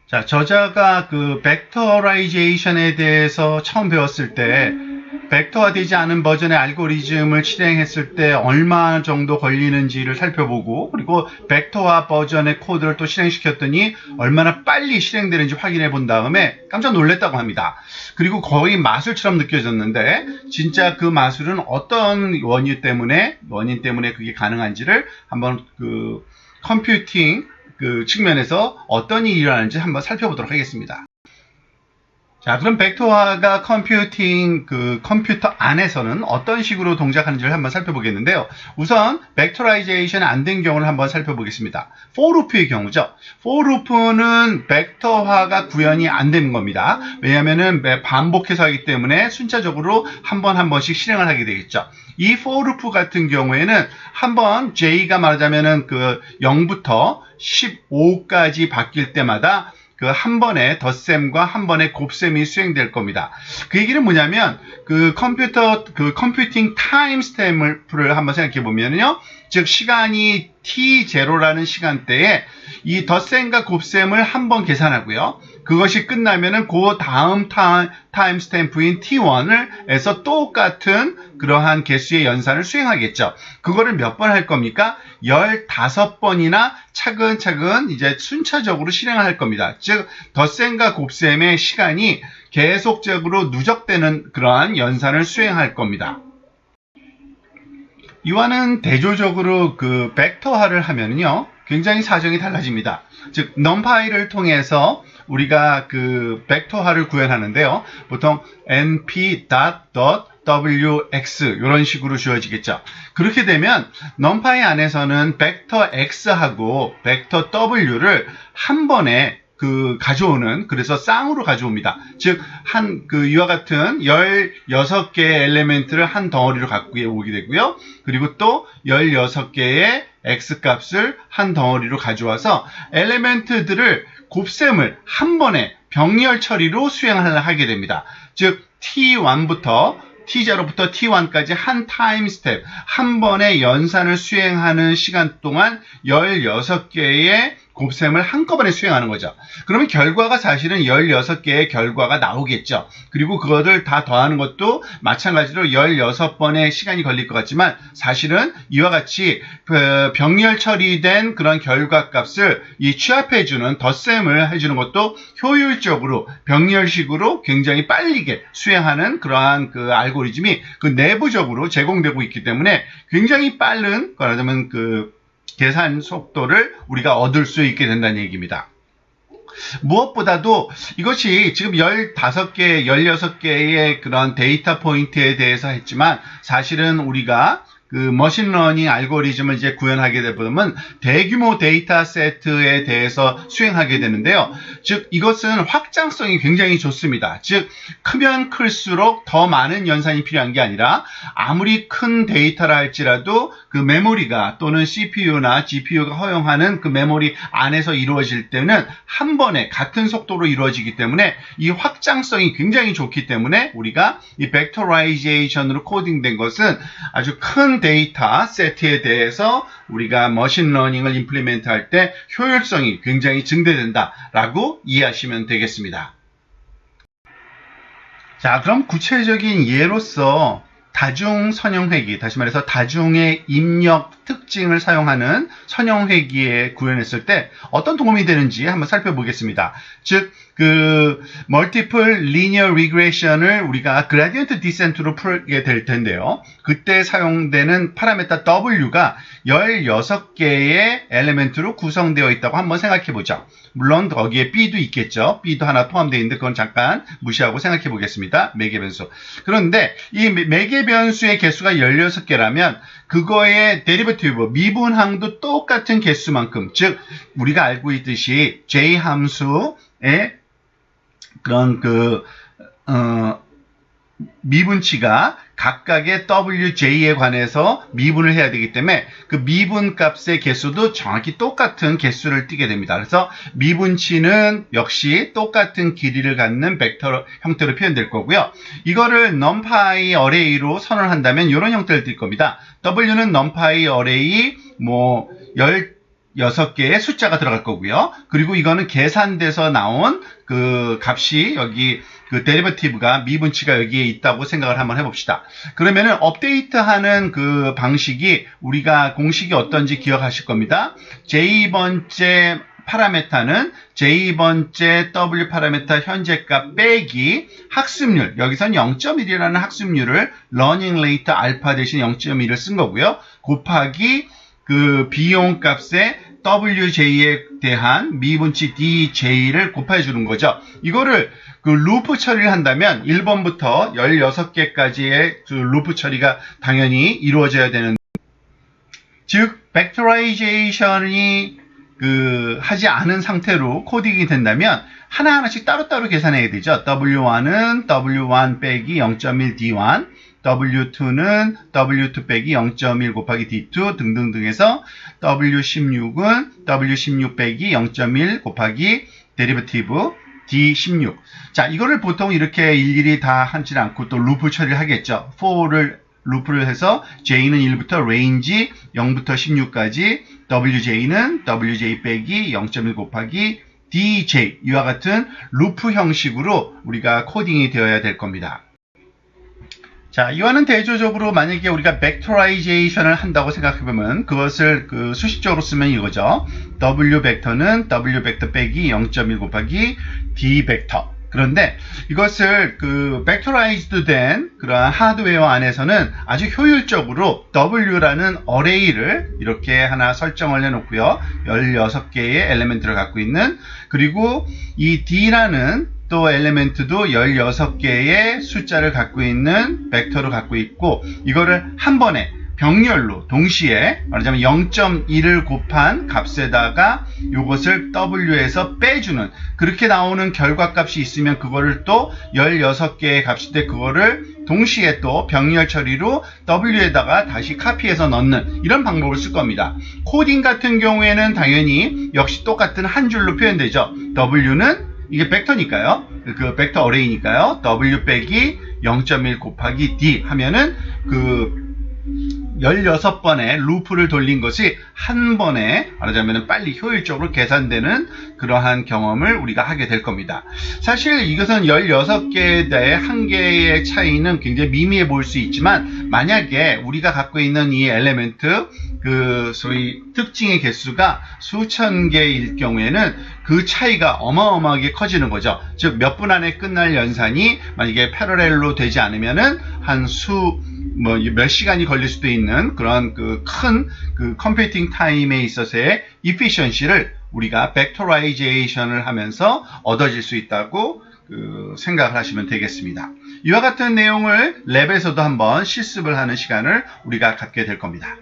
자, 저자가 그 벡터라이제이션에 대해서 처음 배웠을 때 벡터화되지 않은 버전의 알고리즘을 실행했을 때 얼마 정도 걸리는지를 살펴보고, 그리고 벡터화 버전의 코드를 또 실행시켰더니 얼마나 빨리 실행되는지 확인해 본 다음에 깜짝 놀랐다고 합니다. 그리고 거의 마술처럼 느껴졌는데 진짜 그 마술은 어떤 원인 때문에 그게 가능한지를 한번 그 컴퓨팅 그 측면에서 어떤 일이 일어나는지 한번 살펴보도록 하겠습니다. 자, 그럼 벡터화가 컴퓨터 안에서는 어떤 식으로 동작하는지를 한번 살펴보겠는데요. 우선 벡터라이제이션이 안 된 경우를 한번 살펴보겠습니다. for loop의 경우죠. for loop는 벡터화가 구현이 안 되는 겁니다. 왜냐하면은 반복해서 하기 때문에 순차적으로 한 번씩 실행을 하게 되겠죠. 이 for loop 같은 경우에는 한번 j가 말하자면은 그 0부터 15까지 바뀔 때마다 그 한 번에 덧셈과 한 번에 곱셈이 수행될 겁니다. 그 얘기는 뭐냐면 그 컴퓨팅 타임 스탬프를 한번 생각해 보면요. 즉 시간이 t0라는 시간대에 이 덧셈과 곱셈을 한 번 계산하고요. 그것이 끝나면은 그 다음 타임 스탬프인 t1에서 똑같은 그러한 개수의 연산을 수행하겠죠. 그거를 몇 번 할 겁니까? 15번이나 차근차근 이제 순차적으로 실행을 할 겁니다. 즉 덧셈과 곱셈의 시간이 계속적으로 누적되는 그러한 연산을 수행할 겁니다. 이와는 대조적으로 그 벡터화를 하면요 굉장히 사정이 달라집니다. 즉 numpy를 통해서 우리가 그 벡터화를 구현하는데요. 보통 np.wx 이런 식으로 주어지겠죠. 그렇게 되면 numpy 안에서는 벡터 x하고 벡터 w를 한 번에 가져오는, 그래서 쌍으로 가져옵니다. 즉, 이와 같은 16개의 엘리멘트를 한 덩어리로 갖고 오게 되고요. 그리고 또 16개의 x 값을 한 덩어리로 가져와서 엘리멘트들을 곱셈을 한 번에 병렬 처리로 수행을 하게 됩니다. 즉, t0부터 t1까지 한 타임 스텝, 한 번에 연산을 수행하는 시간 동안 16개의 곱셈을 한꺼번에 수행하는 거죠. 그러면 결과가 사실은 16개의 결과가 나오겠죠. 그리고 그것을 다 더하는 것도 마찬가지로 16번의 시간이 걸릴 것 같지만 사실은 이와 같이 병렬 처리된 그런 결과 값을 취합해주는 덧셈을 해주는 것도 효율적으로 병렬식으로 굉장히 빠르게 수행하는 그러한 그 알고리즘이 그 내부적으로 제공되고 있기 때문에 굉장히 빠른, 말하자면 계산 속도를 우리가 얻을 수 있게 된다는 얘기입니다. 무엇보다도 이것이 지금 15개, 16개의 그런 데이터 포인트에 대해서 했지만 사실은 우리가 그 머신러닝 알고리즘을 이제 구현하게 되면 대규모 데이터 세트에 대해서 수행하게 되는데요. 즉 이것은 확장성이 굉장히 좋습니다. 즉 크면 클수록 더 많은 연산이 필요한 게 아니라 아무리 큰 데이터라 할지라도 그 메모리가 또는 CPU나 GPU가 허용하는 그 메모리 안에서 이루어질 때는 한 번에 같은 속도로 이루어지기 때문에 이 확장성이 굉장히 좋기 때문에 우리가 이 벡터라이제이션으로 코딩된 것은 아주 큰 데이터 세트에 대해서 우리가 머신러닝을 임플리멘트 할 때 효율성이 굉장히 증대된다라고 이해하시면 되겠습니다. 자, 그럼 구체적인 예로서 다중 선형회기, 다시 말해서 다중의 입력 특징을 사용하는 선형회기에 구현했을 때 어떤 도움이 되는지 한번 살펴보겠습니다. 즉, 멀티플 리니어 리그레션을 우리가 그라디언트 디센트로 풀게 될 텐데요. 그때 사용되는 파라미터 W가 16개의 엘리멘트로 구성되어 있다고 한번 생각해 보죠. 물론 거기에 B도 있겠죠. B도 하나 포함되어 있는데 그건 잠깐 무시하고 생각해 보겠습니다. 매개 변수. 그런데 이 매개 변수의 개수가 16개라면 그거의 데리버티브, 미분항도 똑같은 개수만큼, 즉 우리가 알고 있듯이 J 함수의 그런 미분치가 각각의 WJ에 관해서 미분을 해야 되기 때문에 그 미분 값의 개수도 정확히 똑같은 개수를 띠게 됩니다. 그래서 미분치는 역시 똑같은 길이를 갖는 벡터 형태로 표현될 거고요. 이거를 numpy 어레이로 선언한다면 이런 형태를 띌 겁니다. W는 numpy 어레이 10 16개의 숫자가 들어갈 거고요. 그리고 이거는 계산돼서 나온 그 값이 여기 그 데리버티브가 미분치가 여기에 있다고 생각을 한번 해봅시다. 그러면은 업데이트하는 그 방식이 우리가 공식이 어떤지 기억하실 겁니다. J번째 파라메타는 J번째 W 파라메타 현재값 빼기 학습률, 여기선 0.1이라는 학습률을 러닝 레이트 알파 대신 0.1을 쓴 거고요. 곱하기 그 비용값의 WJ에 대한 미분치 DJ를 곱해 주는 거죠. 이거를 그 루프 처리를 한다면 1번부터 16개까지의 그 루프 처리가 당연히 이루어져야 되는, 즉 벡터라이제이션이 그 하지 않은 상태로 코딩이 된다면 하나하나씩 따로따로 계산해야 되죠. W1은 W1 빼기 0.1 D1, W2는 W2 빼기 0.1 곱하기 D2 등등등 해서 W16은 W16 빼기 0.1 곱하기 데리버티브 D16. 자, 이거를 보통 이렇게 일일이 다 하지 않고 또 루프 처리를 하겠죠. for를 루프를 해서 J는 1부터 range 0부터 16까지, WJ는 WJ 빼기 0.1 곱하기 DJ, 이와 같은 루프 형식으로 우리가 코딩이 되어야 될 겁니다. 자, 이와는 대조적으로 만약에 우리가 벡터라이제이션을 한다고 생각해보면 그것을 그 수식적으로 쓰면 이거죠. W 벡터는 W 벡터 빼기 0.1 곱하기 D 벡터. 그런데 이것을 그 벡터라이즈드 된 그러한 하드웨어 안에서는 아주 효율적으로 W라는 어레이를 이렇게 하나 설정을 해놓고요. 16개의 엘리멘트를 갖고 있는, 그리고 이 D라는 또 엘리멘트도 16개의 숫자를 갖고 있는 벡터를 갖고 있고, 이거를 한 번에 병렬로 동시에 말하자면 0.1을 곱한 값에다가 이것을 W에서 빼주는, 그렇게 나오는 결과값이 있으면 그거를 또 16개의 값인데 그거를 동시에 또 병렬 처리로 W에다가 다시 카피해서 넣는 이런 방법을 쓸 겁니다. 코딩 같은 경우에는 당연히 역시 똑같은 한 줄로 표현되죠. W는 이게 벡터니까요. 그 벡터 어레이니까요. W 빼기 0.1 곱하기 D 하면은 그 16번의 루프를 돌린 것이 한 번에 말하자면 빨리 효율적으로 계산되는 그러한 경험을 우리가 하게 될 겁니다. 사실 이것은 16개에 대해 한 개의 차이는 굉장히 미미해 보일 수 있지만, 만약에 우리가 갖고 있는 이 엘리멘트 그 소위 특징의 개수가 수천 개일 경우에는 그 차이가 어마어마하게 커지는 거죠. 즉 몇 분 안에 끝날 연산이 만약에 패러렐로 되지 않으면은 한 몇 시간이 걸릴 수도 있는 그런 그 큰 그 컴퓨팅 타임에 있어서의 이피션시를 우리가 벡터라이제이션을 하면서 얻어질 수 있다고 생각을 하시면 되겠습니다. 이와 같은 내용을 랩에서도 한번 실습을 하는 시간을 우리가 갖게 될 겁니다.